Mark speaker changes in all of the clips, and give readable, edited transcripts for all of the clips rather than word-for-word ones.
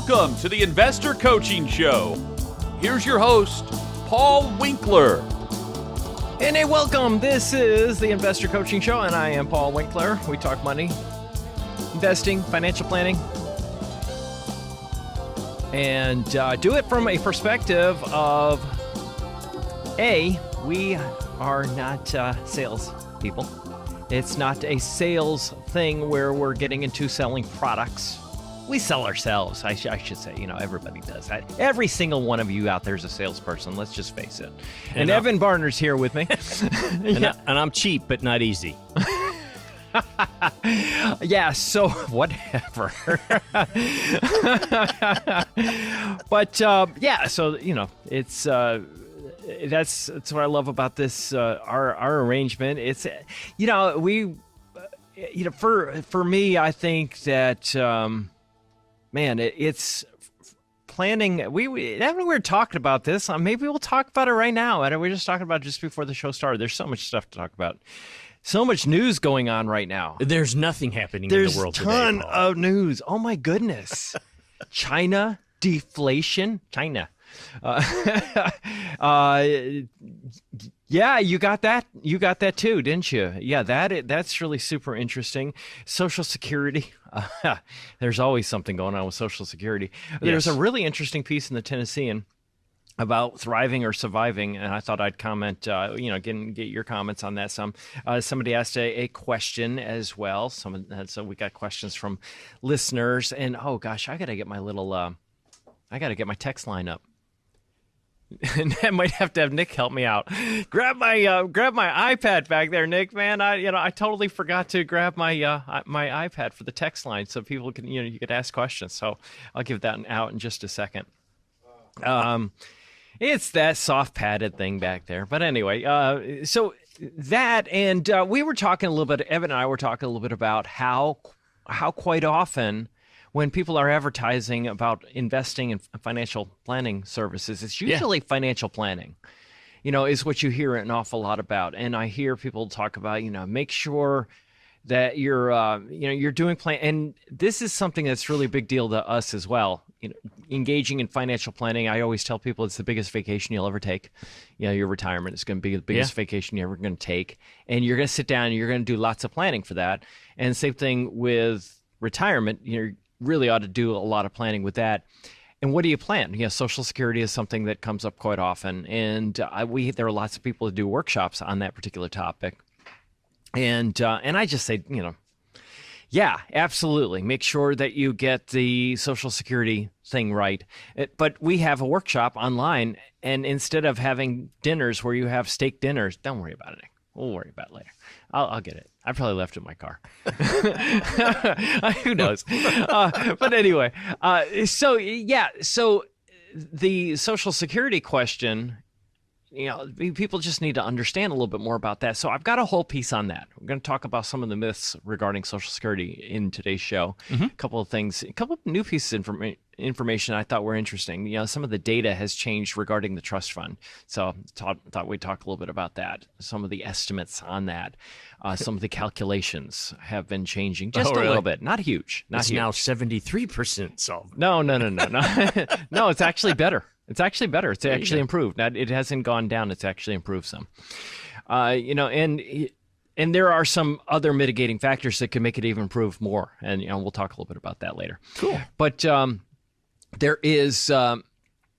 Speaker 1: Welcome to the Investor Coaching Show. Here's your host, Paul Winkler.
Speaker 2: And hey, welcome. This is the Investor Coaching Show, and I am Paul Winkler. We talk money, investing, financial planning, and do it from a perspective of, we are not sales people. It's not a sales thing where we're getting into selling products. We sell ourselves, I should say. You know, everybody does that. Every single one of you out there is a salesperson. Let's just face it. And Evan Barner's here with me.
Speaker 3: and I'm cheap, but not easy.
Speaker 2: Yeah, so whatever. But yeah, so you know, it's that's what I love about this our arrangement. It's for me, I think that it's planning. We were talking about this. Maybe we'll talk about it right now. And we were just talking about it just before the show started. There's so much stuff to talk about. So much news going on right now.
Speaker 3: There's nothing happening in the world today.
Speaker 2: There's a ton of news. Oh, my goodness. China, deflation. China. Yeah, you got that. You got that too, didn't you? Yeah, that's really super interesting. Social Security. There's always something going on with Social Security. There's a really interesting piece in the Tennessean about thriving or surviving, and I thought I'd comment, get your comments on that some. Somebody asked a question as well. So we got questions from listeners, and oh gosh, I gotta get my text line up. And I might have to have Nick help me out. Grab my iPad back there, Nick. Man, I totally forgot to grab my iPad for the text line so people can you could ask questions. So I'll give that out in just a second. It's that soft padded thing back there. But anyway, so that and we were talking a little bit. Evan and I were talking a little bit about how quite often, when people are advertising about investing in financial planning services, it's usually financial planning, is what you hear an awful lot about. And I hear people talk about, make sure that you're doing plan. And this is something that's really a big deal to us as well. Engaging in financial planning. I always tell people it's the biggest vacation you'll ever take. Your retirement is going to be the biggest vacation you're ever going to take. And you're going to sit down and you're going to do lots of planning for that. And same thing with retirement. You really ought to do a lot of planning with that. And what do you plan? Social Security is something that comes up quite often. And there are lots of people that do workshops on that particular topic. And I just say, yeah, absolutely. Make sure that you get the Social Security thing right. But we have a workshop online, and instead of having dinners where you have steak dinners, don't worry about it, Nick. We'll worry about it later. I'll get it. I probably left it in my car. Who knows? But anyway, so the Social Security question, people just need to understand a little bit more about that. So I've got a whole piece on that. We're going to talk about some of the myths regarding Social Security in today's show. Mm-hmm. A couple of new pieces of information I thought were interesting. Some of the data has changed regarding the trust fund. So thought we'd talk a little bit about that. Some of the estimates on that. Some of the calculations have been changing just a little bit. Not huge.
Speaker 3: It's now 73% solved.
Speaker 2: No. No, it's actually better. It's actually better. It's actually improved. Now, it hasn't gone down. It's actually improved some. And there are some other mitigating factors that can make it even improve more. And we'll talk a little bit about that later.
Speaker 3: Cool.
Speaker 2: But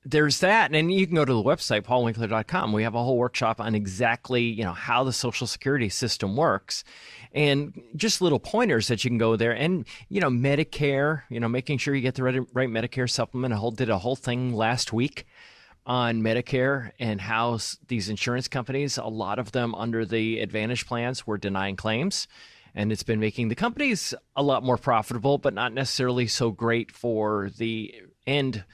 Speaker 2: there's that, and you can go to the website paulwinkler.com. We have a whole workshop on exactly how the Social Security system works, and just little pointers that you can go there. And Medicare, making sure you get the right Medicare supplement. I did a whole thing last week on Medicare and how these insurance companies, a lot of them under the Advantage plans, were denying claims. And it's been making the companies a lot more profitable, but not necessarily so great for the end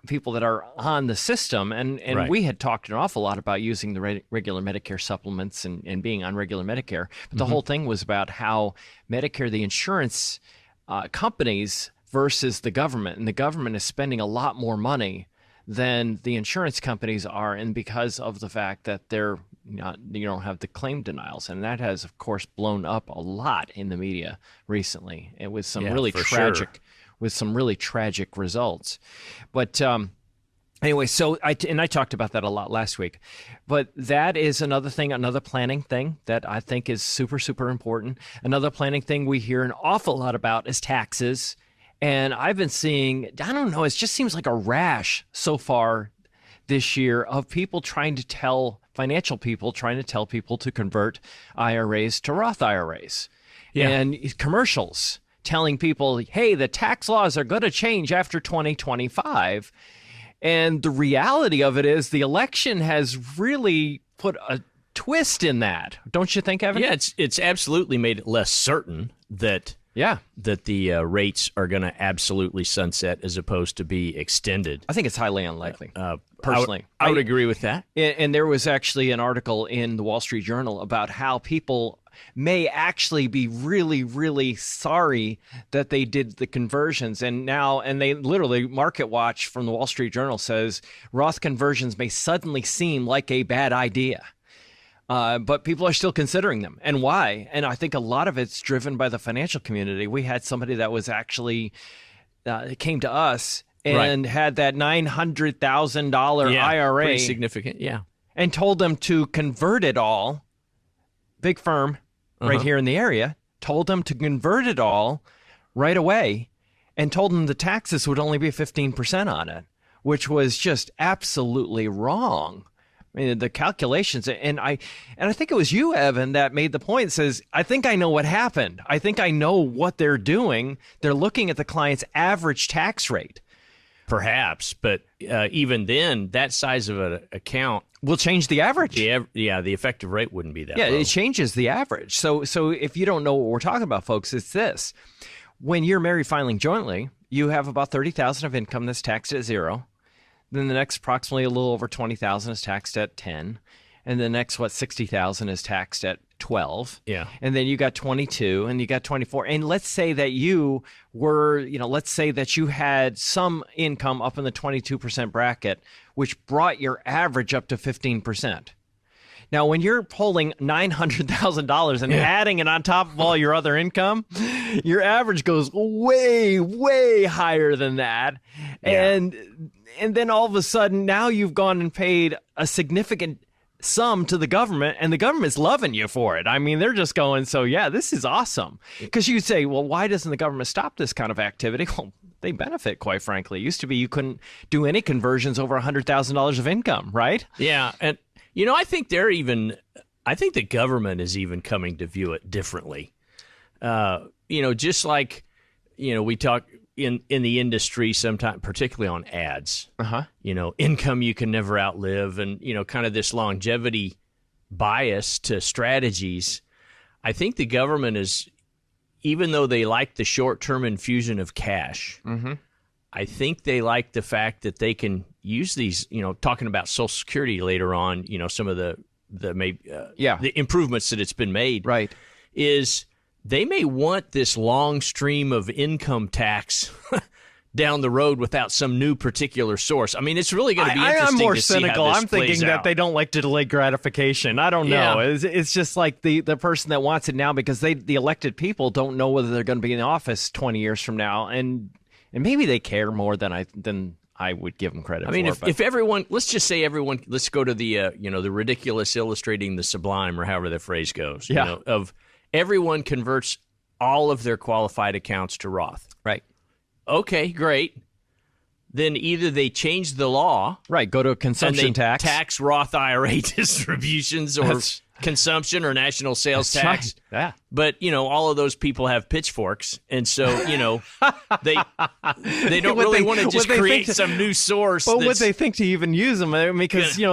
Speaker 2: people that are on the system. And right. We had talked an awful lot about using the regular Medicare supplements and being on regular Medicare. But the whole thing was about how Medicare, the insurance companies versus the government. And the government is spending a lot more money than the insurance companies are. And because of the fact that you don't have the claim denials. And that has, of course, blown up a lot in the media recently. It was some really tragic with some really tragic results. But anyway, so I talked about that a lot last week. But that is another thing, another planning thing that I think is super, super important. Another planning thing we hear an awful lot about is taxes. And I've been seeing, I don't know, it just seems like a rash so far this year of people financial people trying to tell people to convert IRAs to Roth IRAs. Yeah. And commercials telling people, hey, the tax laws are going to change after 2025. And the reality of it is the election has really put a twist in that. Don't you think, Evan?
Speaker 3: Yeah, it's absolutely made it less certain that the rates are going to absolutely sunset as opposed to be extended.
Speaker 2: I think it's highly unlikely, personally.
Speaker 3: I would agree with that.
Speaker 2: And there was actually an article in the Wall Street Journal about how people may actually be really, really sorry that they did the conversions. And they literally, Market Watch from the Wall Street Journal says Roth conversions may suddenly seem like a bad idea. But people are still considering them. And why? And I think a lot of it's driven by the financial community. We had somebody that was actually came to us and had that $900,000 IRA.
Speaker 3: Pretty significant, yeah.
Speaker 2: And told them to convert it all. Big firm right here in the area told them to convert it all right away and told them the taxes would only be 15% on it, which was just absolutely wrong. I mean, the calculations, and I think it was you, Evan, that made the point. Says, I think I know what happened. I think I know what they're doing. They're looking at the client's average tax rate.
Speaker 3: Perhaps, but even then, that size of an account
Speaker 2: will change the average.
Speaker 3: The effective rate wouldn't be that low.
Speaker 2: It changes the average. So if you don't know what we're talking about, folks, it's this. When you're married filing jointly, you have about $30,000 of income that's taxed at 0. Then the next approximately a little over $20,000 is taxed at 10. And the next, $60,000 is taxed at 12.
Speaker 3: Yeah.
Speaker 2: And then you got 22 and you got 24. And let's say that you were, let's say that you had some income up in the 22% bracket, which brought your average up to 15%. Now, when you're pulling $900,000 and adding it on top of all your other income, your average goes way, way higher than that. Yeah. And then all of a sudden, now you've gone and paid a significant sum to the government, and the government's loving you for it. I mean, they're just going, so yeah, this is awesome. Because you say, well, why doesn't the government stop this kind of activity? Well, they benefit, quite frankly. It used to be you couldn't do any conversions over $100,000 of income, right?
Speaker 3: Yeah, and I think the government is even coming to view it differently. Just like, we talk in the industry sometimes, particularly on ads, income you can never outlive, and, kind of this longevity bias to strategies. I think the government is, even though they like the short-term infusion of cash, I think they like the fact that they can use these, talking about Social Security later on, some of the improvements that it's been made,
Speaker 2: right,
Speaker 3: is they may want this long stream of income tax down the road without some new particular source. I mean, it's really going to be interesting.
Speaker 2: I'm more
Speaker 3: to
Speaker 2: cynical.
Speaker 3: See how this
Speaker 2: I'm thinking
Speaker 3: plays
Speaker 2: that
Speaker 3: out.
Speaker 2: they don't like to delay gratification. I don't know. It's just like the person that wants it now, because the elected people don't know whether they're going to be in office 20 years from now, and maybe they care more than I would give them credit for.
Speaker 3: I mean, if everyone, let's just say everyone, let's go to the the ridiculous illustrating the sublime, or however the phrase goes. Of everyone converts all of their qualified accounts to Roth.
Speaker 2: Right.
Speaker 3: Okay, great. Then either they change the law.
Speaker 2: Right, go to a consumption
Speaker 3: and they
Speaker 2: tax.
Speaker 3: Tax Roth IRA distributions or consumption or national sales tax.
Speaker 2: Right. Yeah.
Speaker 3: But, all of those people have pitchforks. And so, they don't really want to just create some new source.
Speaker 2: But what they think to even use them, I mean, because, you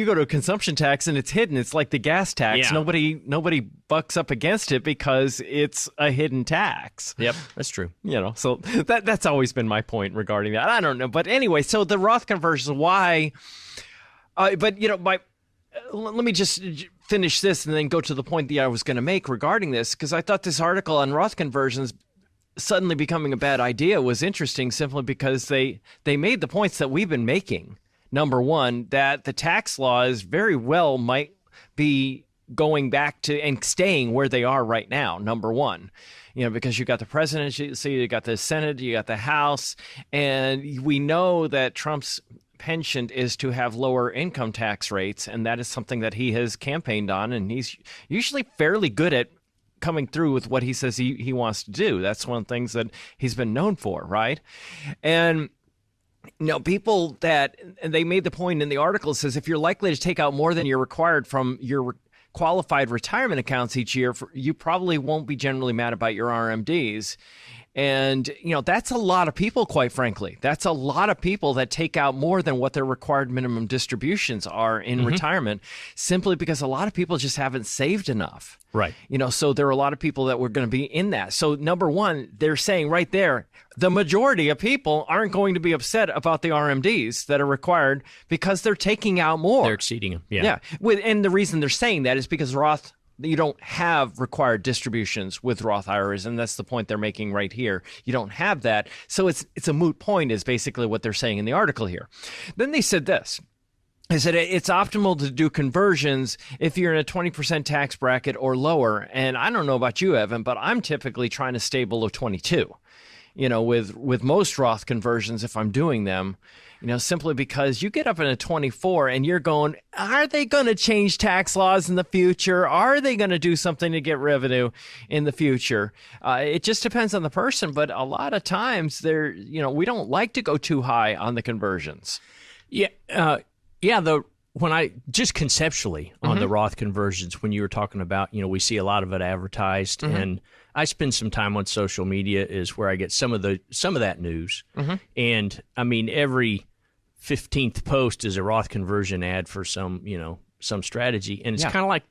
Speaker 2: go to a consumption tax and it's hidden. It's like the gas tax.
Speaker 3: Yeah.
Speaker 2: Nobody bucks up against it because it's a hidden tax.
Speaker 3: Yep, that's true.
Speaker 2: So that's always been my point regarding that. I don't know. But anyway, so the Roth conversions, why? Let me just finish this and then go to the point that I was going to make regarding this, because I thought this article on Roth conversions suddenly becoming a bad idea was interesting, simply because they made the points that we've been making. Number one, that the tax laws very well might be going back to and staying where they are right now, number one. Because you got the presidency, you got the Senate, you got the House, and we know that Trump's penchant is to have lower income tax rates, and that is something that he has campaigned on, and he's usually fairly good at coming through with what he says he wants to do. That's one of the things that he's been known for, right? And people that, and they made the point in the article, says if you're likely to take out more than you're required from your qualified retirement accounts each year, you probably won't be generally mad about your RMDs. And, that's a lot of people, quite frankly. That's a lot of people that take out more than what their required minimum distributions are in retirement, simply because a lot of people just haven't saved enough.
Speaker 3: Right.
Speaker 2: So there are a lot of people that were going to be in that. So number one, they're saying right there, the majority of people aren't going to be upset about the RMDs that are required because they're taking out more.
Speaker 3: They're exceeding them. Yeah.
Speaker 2: And the reason they're saying that is because Roth, you don't have required distributions with Roth IRAs, and that's the point they're making right here. You don't have that, so it's a moot point is basically what they're saying in the article here. Then they said this. They said it's optimal to do conversions if you're in a 20% tax bracket or lower, and I don't know about you, Evan, but I'm typically trying to stay below 22, with most Roth conversions if I'm doing them. Simply because you get up in a 24 and you're going, are they going to change tax laws in the future? Are they going to do something to get revenue in the future? It just depends on the person, but a lot of times we don't like to go too high on the conversions.
Speaker 3: Yeah. When I just conceptually on the Roth conversions, when you were talking about, we see a lot of it advertised, and I spend some time on social media is where I get some of that news. And I mean, every 15th post is a Roth conversion ad for some strategy, and it's kind of like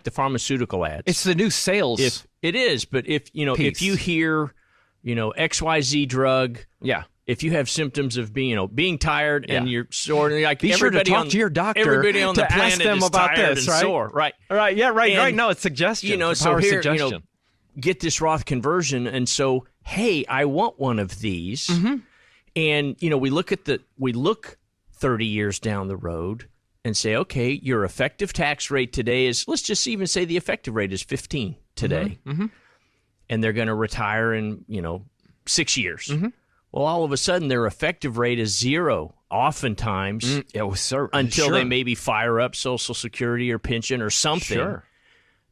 Speaker 3: the pharmaceutical ads.
Speaker 2: It's the new sales.
Speaker 3: If it is, but if you hear XYZ drug, if you have symptoms of being tired and you're sore, and
Speaker 2: be sure to talk to your doctor.
Speaker 3: Everybody on the planet
Speaker 2: ask them
Speaker 3: is
Speaker 2: about
Speaker 3: tired
Speaker 2: this,
Speaker 3: and
Speaker 2: right?
Speaker 3: sore, right?
Speaker 2: Right, yeah, right. No, it's suggestion.
Speaker 3: So here, get this Roth conversion, and so hey, I want one of these. And we look 30 years down the road and say, okay, your effective tax rate today is, let's just even say the effective rate is 15 today, and they're going to retire in 6 years. Well, all of a sudden their effective rate is 0, oftentimes, until they maybe fire up Social Security or pension or something.
Speaker 2: Sure.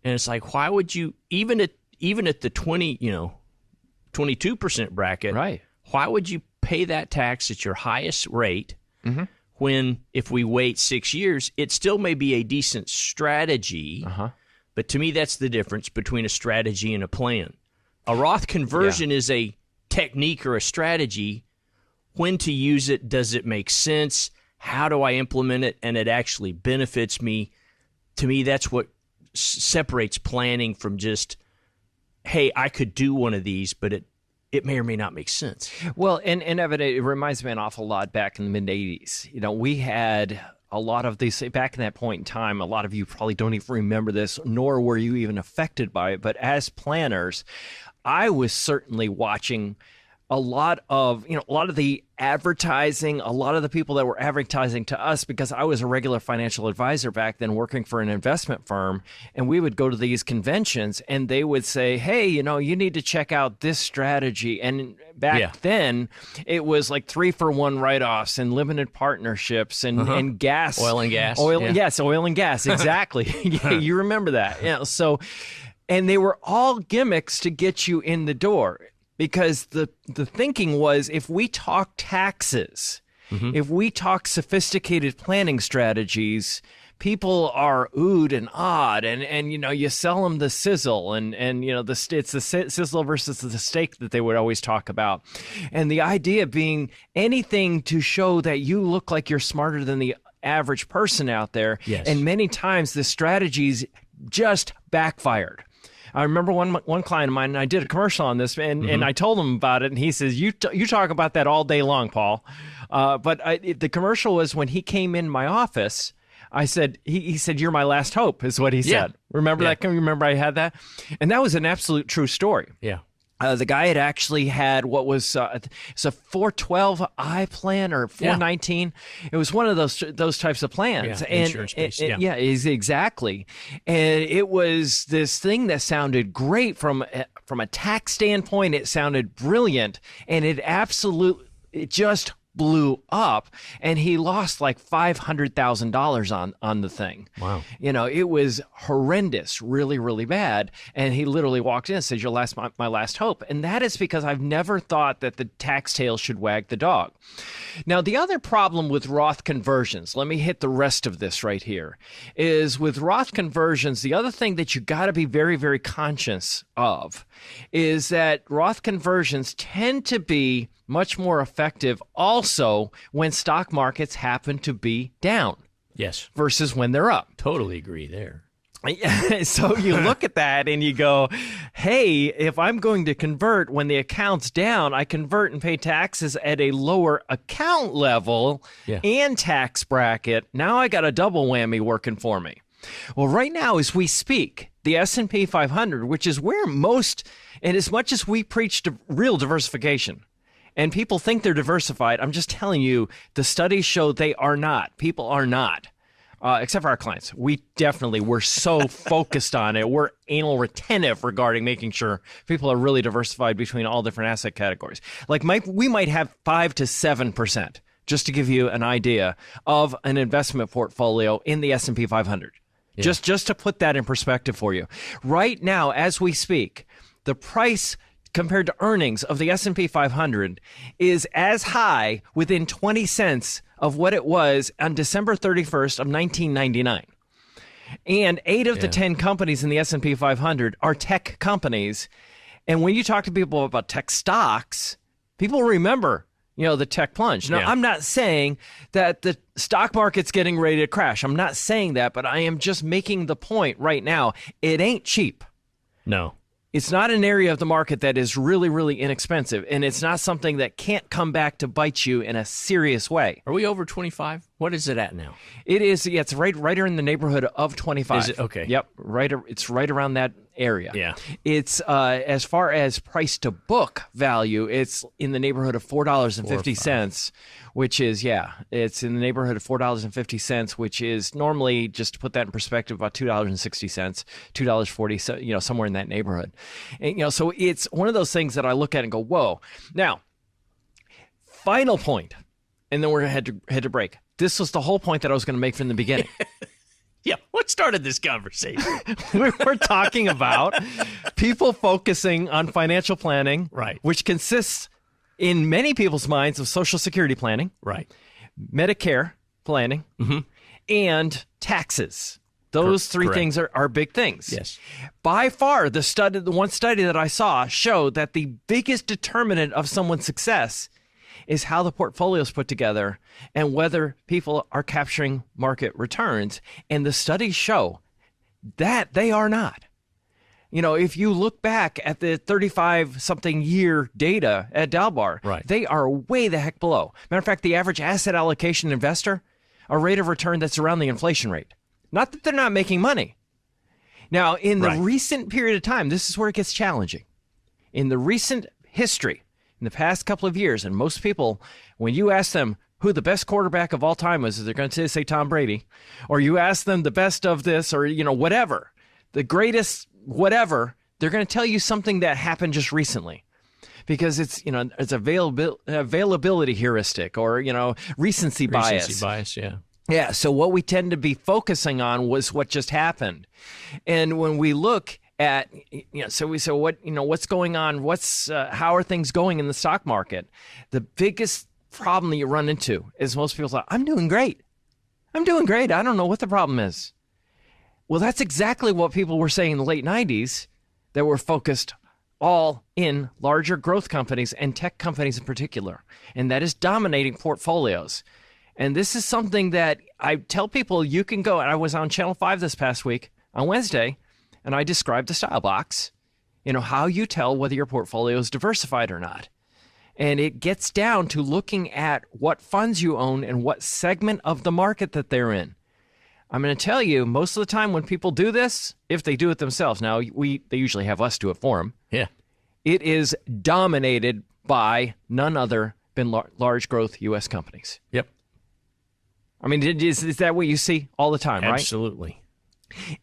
Speaker 3: And it's like, why would you even at the 22% bracket?
Speaker 2: Right.
Speaker 3: Why would you pay that tax at your highest rate when, if we wait 6 years, it still may be a decent strategy, but to me that's the difference between a strategy and a plan. A Roth conversion is a technique or a strategy. When to use it, does it make sense? How do I implement it and it actually benefits me? To me, that's what separates planning from just, hey, I could do one of these, but it may or may not make sense.
Speaker 2: Well, and Evan, it reminds me an awful lot back in the mid-'80s. We had a lot of these, back in that point in time, a lot of you probably don't even remember this, nor were you even affected by it. But as planners, I was certainly watching a lot of the advertising, a lot of the people that were advertising to us, because I was a regular financial advisor back then working for an investment firm, and we would go to these conventions and they would say, hey, you need to check out this strategy. And back then it was like 3-for-1 write-offs and limited partnerships and gas.
Speaker 3: Oil and gas.
Speaker 2: Yes, oil and gas. Exactly. You remember that. So, and they were all gimmicks to get you in the door. Because the thinking was, if we talk taxes, if we talk sophisticated planning strategies, people are oohed and awed, and you sell them the sizzle, and it's the sizzle versus the steak that they would always talk about, and the idea being anything to show that you look like you're smarter than the average person out there.
Speaker 3: Yes.
Speaker 2: And many times the strategies just backfired. I remember one client of mine, and I did a commercial on this, and I told him about it, and he says, you talk about that all day long, Paul. But the commercial was when he came in my office, I said, he said, you're my last hope, is what he said. Remember that? Can you remember I had that? And that was an absolute true story.
Speaker 3: Yeah.
Speaker 2: The guy had actually had what was it's a 412i plan or 419. Yeah. It was one of those types of plans.
Speaker 3: Yeah, insurance-based.
Speaker 2: Yeah, exactly. And it was this thing that sounded great from a tax standpoint. It sounded brilliant, and it just blew up, and he lost like $500,000 on the thing.
Speaker 3: Wow.
Speaker 2: It was horrendous, really, really bad. And he literally walked in and said, "You're my last hope." And that is because I've never thought that the tax tail should wag the dog. Now, the other problem with Roth conversions, let me hit the rest of this right here, is with Roth conversions, the other thing that you got to be very, very conscious of is that Roth conversions tend to be much more effective also when stock markets happen to be down.
Speaker 3: Yes.
Speaker 2: Versus when they're up.
Speaker 3: Totally agree there.
Speaker 2: So you look at that and you go, hey, if I'm going to convert when the account's down, I convert and pay taxes at a lower account level and tax bracket. Now I got a double whammy working for me. Well, right now as we speak, the S&P 500, which is where most, and as much as we preach real diversification, and people think they're diversified, I'm just telling you, the studies show they are not. People are not. Except for our clients. We're so focused on it. We're anal retentive regarding making sure people are really diversified between all different asset categories. Like we might have 5 to 7%, just to give you an idea of an investment portfolio in the S&P 500. Yeah. Just to put that in perspective for you. Right now, as we speak, the price compared to earnings of the S&P 500 is as high within 20 cents of what it was on December 31st of 1999. And 8 of the 10 companies in the S&P 500 are tech companies. And when you talk to people about tech stocks, people remember, the tech plunge. Now, I'm not saying that the stock market's getting ready to crash. I'm not saying that, but I am just making the point right now. It ain't cheap.
Speaker 3: No.
Speaker 2: It's not an area of the market that is really, really inexpensive, and it's not something that can't come back to bite you in a serious way.
Speaker 3: Are we over 25? What is it at now?
Speaker 2: It is. Yeah, it's right in the neighborhood of 25.
Speaker 3: Is it? Okay.
Speaker 2: Yep. It's right around that area.
Speaker 3: Yeah.
Speaker 2: It's as far as price to book value, it's in the neighborhood of $4.50, which is it's in the neighborhood of $4.50, which is normally, just to put that in perspective, about $2.60, $2.40, somewhere in that neighborhood. And, so it's one of those things that I look at and go, whoa. Now, final point, and then we're going to head to break. This was the whole point that I was going to make from the beginning.
Speaker 3: Yeah, what started this conversation?
Speaker 2: We were talking about people focusing on financial planning,
Speaker 3: right,
Speaker 2: which consists in many people's minds of Social Security planning,
Speaker 3: right,
Speaker 2: Medicare planning, and taxes. Those three things are big things.
Speaker 3: Yes. By
Speaker 2: far, the one study that I saw showed that the biggest determinant of someone's success is how the portfolio is put together and whether people are capturing market returns. And the studies show that they are not. If you look back at the 35-something year data at Dalbar,
Speaker 3: right,
Speaker 2: they are way the heck below. Matter of fact, the average asset allocation investor, a rate of return that's around the inflation rate. Not that they're not making money. Now, in the recent period of time, this is where it gets challenging. In the recent history, in the past couple of years, and most people, when you ask them who the best quarterback of all time was, they're going to say Tom Brady, or you ask them the best of this, or whatever, the greatest whatever, they're going to tell you something that happened just recently, because it's it's availability heuristic, or recency bias.
Speaker 3: Recency bias, yeah.
Speaker 2: Yeah. So what we tend to be focusing on was what just happened, and when we look at, so we say, what's going on? How are things going in the stock market? The biggest problem that you run into is most people say, I'm doing great. I don't know what the problem is. Well, that's exactly what people were saying in the late 90s, that were focused all in larger growth companies and tech companies in particular. And that is dominating portfolios. And this is something that I tell people you can go. And I was on Channel 5 this past week on Wednesday, and I described the style box, how you tell whether your portfolio is diversified or not. And it gets down to looking at what funds you own and what segment of the market that they're in. I'm going to tell you, most of the time when people do this, if they do it themselves, now they usually have us do it for them.
Speaker 3: Yeah.
Speaker 2: It is dominated by none other than large growth U.S. companies.
Speaker 3: Yep.
Speaker 2: I mean, is that what you see all the time, right?
Speaker 3: Absolutely.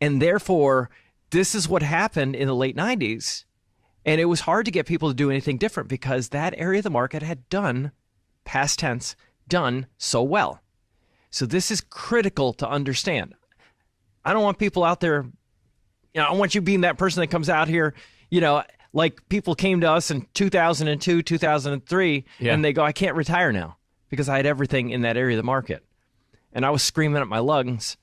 Speaker 2: And therefore, this is what happened in the late 90s. And it was hard to get people to do anything different because that area of the market had done, past tense, done so well. So this is critical to understand. I don't want people out there, I want you being that person that comes out here, like people came to us in 2002, 2003, and they go, I can't retire now because I had everything in that area of the market. And I was screaming at my lungs,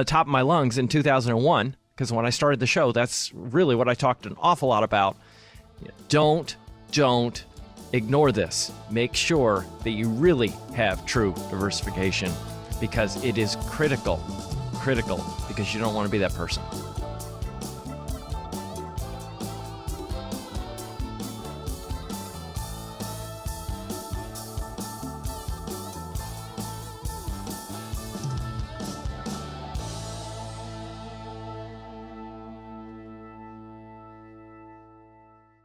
Speaker 2: top of my lungs in 2001, because when I started the show, that's really what I talked an awful lot about. Don't ignore this. Make sure that you really have true diversification because it is critical, because you don't want to be that person.